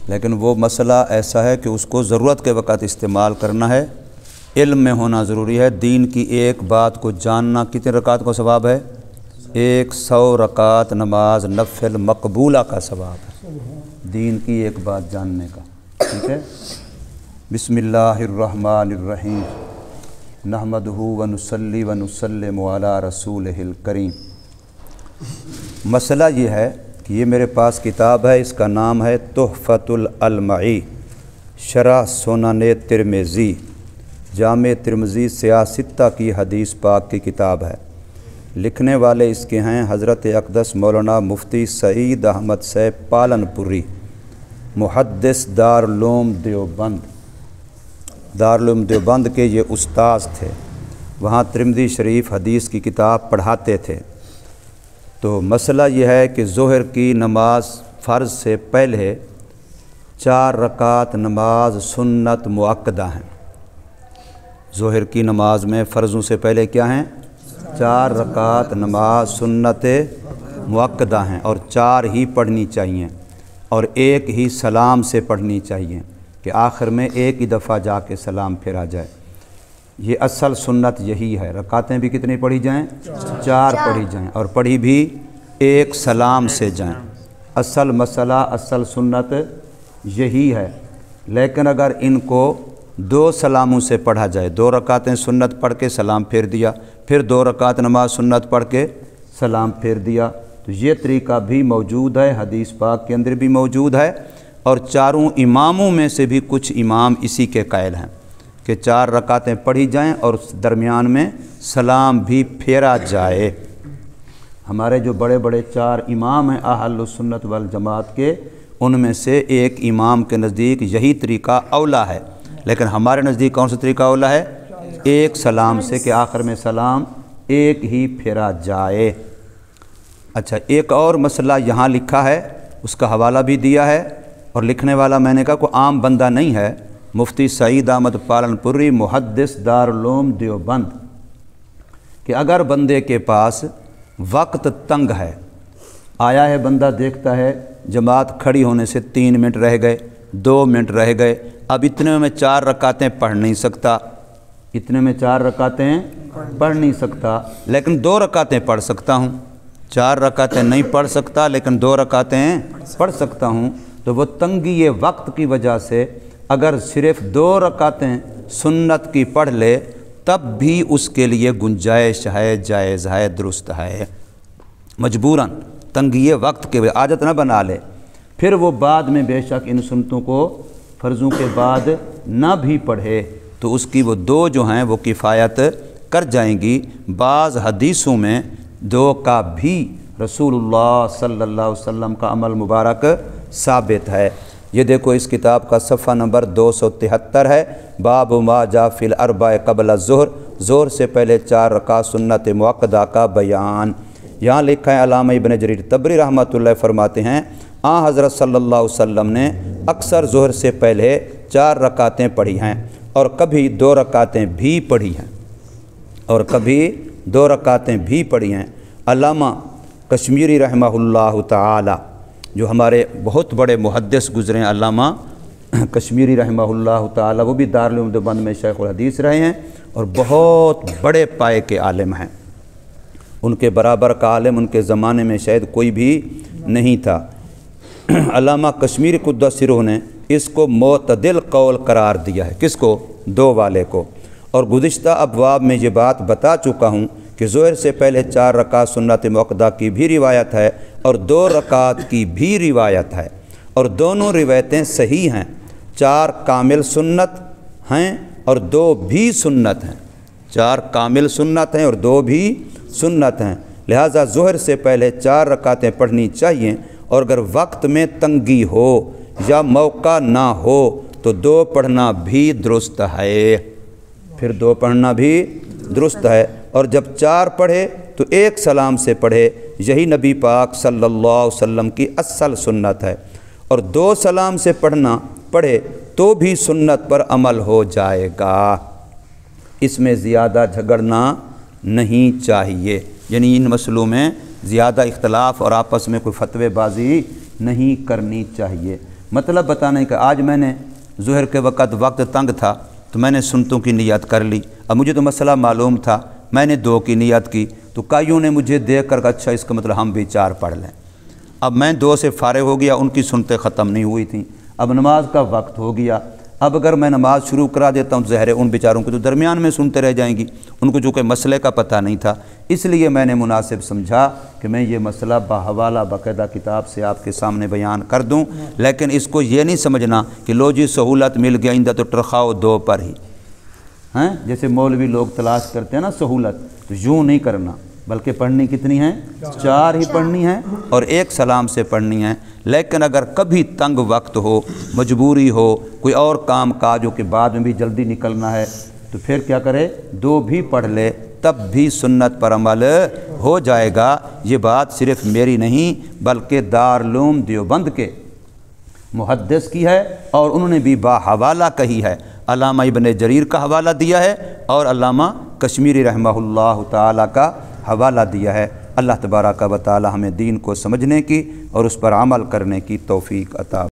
لیکن وہ مسئلہ ایسا ہے کہ اس کو ضرورت کے وقت استعمال کرنا ہے، علم میں ہونا ضروری ہے۔ دین کی ایک بات کو جاننا کتنے رکعت کا ثواب ہے؟ 100 رکعت نماز نفل مقبولہ کا ثواب ہے، دین کی ایک بات جاننے کا، ٹھیک ہے۔ بسم اللہ الرحمن الرحیم، نحمدہ ونصلی ونسلم علی رسولہ الکریم۔ مسئلہ یہ ہے کہ یہ میرے پاس کتاب ہے، اس کا نام ہے تحفۃ الالمعی شرح سنن ترمذی، جامع ترمذی سیاہ ستہ کی حدیث پاک کی کتاب ہے۔ لکھنے والے اس کے ہیں حضرت اقدس مولانا مفتی سعید احمد صاحب پالن پوری، محدث دارالعلوم دیوبند۔ دارالعلوم دیوبند کے یہ استاذ تھے، وہاں ترمذی شریف حدیث کی کتاب پڑھاتے تھے۔ تو مسئلہ یہ ہے کہ ظہر کی نماز فرض سے پہلے 4 رکعت نماز سنت مؤکدہ ہیں۔ ظہر کی نماز میں فرضوں سے پہلے کیا ہیں؟ 4 رکعت نماز سنت مؤکدہ ہیں، اور 4 ہی پڑھنی چاہیے، اور ایک ہی سلام سے پڑھنی چاہیے کہ آخر میں ایک ہی دفعہ جا کے سلام پھیرا جائے۔ یہ اصل سنت یہی ہے، رکعتیں بھی کتنی پڑھی جائیں؟ 4 پڑھی جائیں، اور پڑھی بھی ایک سلام سے جائیں۔ اصل مسئلہ اصل سنت یہی ہے، لیکن اگر ان کو 2 سلاموں سے پڑھا جائے، 2 رکعتیں سنت پڑھ کے سلام پھیر دیا، پھر 2 رکعت نماز سنت پڑھ کے سلام پھیر دیا، تو یہ طریقہ بھی موجود ہے، حدیث پاک کے اندر بھی موجود ہے، اور چاروں اماموں میں سے بھی کچھ امام اسی کے قائل ہیں کہ 4 رکعتیں پڑھی جائیں اور درمیان میں سلام بھی پھیرا جائے۔ ہمارے جو بڑے بڑے 4 امام ہیں اہل السنت والجماعت کے، ان میں سے ایک امام کے نزدیک یہی طریقہ اولیٰ ہے، لیکن ہمارے نزدیک کون سا طریقہ اولیٰ ہے؟ ایک سلام سے، کہ آخر میں سلام ایک ہی پھیرا جائے۔ اچھا، ایک اور مسئلہ یہاں لکھا ہے، اس کا حوالہ بھی دیا ہے، اور لکھنے والا میں نے کہا کوئی عام بندہ نہیں ہے، مفتی سعید احمد پالن پوری، محدث دارالعلوم دیوبند، کہ اگر بندے کے پاس وقت تنگ ہے، آیا ہے بندہ دیکھتا ہے جماعت کھڑی ہونے سے 3 منٹ رہ گئے، 2 منٹ رہ گئے، اب اتنے میں 4 رکعتیں پڑھ نہیں سکتا، اتنے میں 4 رکعتیں پڑھ نہیں سکتا، لیکن 2 رکعتیں پڑھ سکتا ہوں، 4 رکعتیں نہیں پڑھ سکتا لیکن 2 رکعتیں پڑھ سکتا ہوں، تو وہ تنگی وقت کی وجہ سے اگر صرف 2 رکعتیں سنت کی پڑھ لے تب بھی اس کے لیے گنجائش ہے، جائز ہے، درست ہے۔ مجبوراً تنگی وقت کے عادت نہ بنا لے، پھر وہ بعد میں بے شک ان سنتوں کو فرضوں کے بعد نہ بھی پڑھے تو اس کی وہ 2 جو ہیں وہ کفایت کر جائیں گی۔ بعض حدیثوں میں 2 کا بھی رسول اللہ صلی اللہ علیہ وسلم کا عمل مبارک ثابت ہے۔ یہ دیکھو اس کتاب کا صفحہ نمبر 273 ہے، باب ما جاء فی الاربع قبل الظہر، ظہر سے پہلے 4 رکعت سنت مؤکدہ کا بیان۔ یہاں لکھا ہے علامہ ابن جریر طبری رحمۃ اللہ فرماتے ہیں، حضرت صلی اللہ علیہ وسلم نے اکثر ظہر سے پہلے 4 رکعتیں پڑھی ہیں، اور کبھی 2 رکعتیں بھی پڑھی ہیں، اور کبھی 2 رکعتیں بھی پڑھی ہیں۔ علامہ کشمیری رحمہ اللہ تعالی، جو ہمارے بہت بڑے محدث گزرے ہیں، علامہ کشمیری رحمہ اللہ تعالی، وہ بھی دارالعلوم دیوبند میں شیخ الحدیث رہے ہیں اور بہت بڑے پائے کے عالم ہیں، ان کے برابر کا عالم ان کے زمانے میں شاید کوئی بھی نہیں تھا۔ علامہ کشمیری قدس سرہ نے اس کو معتدل قول قرار دیا ہے، کس کو؟ 2 والے کو، اور گزشتہ ابواب میں یہ بات بتا چکا ہوں کہ ظہر سے پہلے 4 رکعت سنت مؤکدہ کی بھی روایت ہے اور 2 رکعت کی بھی روایت ہے، اور دونوں روایتیں صحیح ہیں۔ 4 کامل سنت ہیں اور 2 بھی سنت ہیں، 4 کامل سنت ہیں اور 2 بھی سنت ہیں، لہٰذا ظہر سے پہلے 4 رکعتیں پڑھنی چاہیے، اور اگر وقت میں تنگی ہو یا موقع نہ ہو تو 2 پڑھنا بھی درست ہے، پھر 2 پڑھنا بھی درست ہے، اور جب 4 پڑھے تو 1 سلام سے پڑھے، یہی نبی پاک صلی اللہ علیہ وسلم کی اصل سنت ہے، اور 2 سلام سے پڑھے تو بھی سنت پر عمل ہو جائے گا، اس میں زیادہ جھگڑنا نہیں چاہیے، یعنی ان مسئلوں میں زیادہ اختلاف اور آپس میں کوئی فتوے بازی نہیں کرنی چاہیے۔ مطلب بتانے کا آج میں نے ظہر کے وقت تنگ تھا تو میں نے سنتوں کی نیت کر لی، اب مجھے تو مسئلہ معلوم تھا، میں نے 2 کی نیت کی تو کائیوں نے مجھے دیکھ کر کہا اچھا اس کا مطلب ہم بھی 4 پڑھ لیں۔ اب میں 2 سے فارغ ہو گیا، ان کی سنتیں ختم نہیں ہوئی تھیں، اب نماز کا وقت ہو گیا، اب اگر میں نماز شروع کرا دیتا ہوں ظاہر ہے ان بیچاروں کو تو درمیان میں سنتے رہ جائیں گی، ان کو جو کہ مسئلے کا پتہ نہیں تھا، اس لیے میں نے مناسب سمجھا کہ میں یہ مسئلہ بحوالہ باقاعدہ کتاب سے آپ کے سامنے بیان کر دوں، لیکن اس کو یہ نہیں سمجھنا کہ لو جی سہولت مل گیا اندہ تو ٹرخاؤ 2 پر ہی، ہیں جیسے مولوی لوگ تلاش کرتے ہیں نا سہولت، تو یوں نہیں کرنا، بلکہ پڑھنی کتنی ہیں؟ 4 ہی پڑھنی ہیں اور 1 سلام سے پڑھنی ہیں۔ لیکن اگر کبھی تنگ وقت ہو، مجبوری ہو، کوئی اور کام کاج ہو کہ بعد میں بھی جلدی نکلنا ہے تو پھر کیا کرے؟ 2 بھی پڑھ لے، تب بھی سنت پر عمل ہو جائے گا۔ یہ بات صرف میری نہیں بلکہ دارالعلوم دیوبند کے محدث کی ہے، اور انہوں نے بھی باحوالہ کہی ہے، علامہ ابن جریر کا حوالہ دیا ہے اور علامہ کشمیری رحمہ اللہ تعالی کا حوالہ دیا ہے۔ اللہ تبارک و تعالی ہمیں دین کو سمجھنے کی اور اس پر عمل کرنے کی توفیق عطا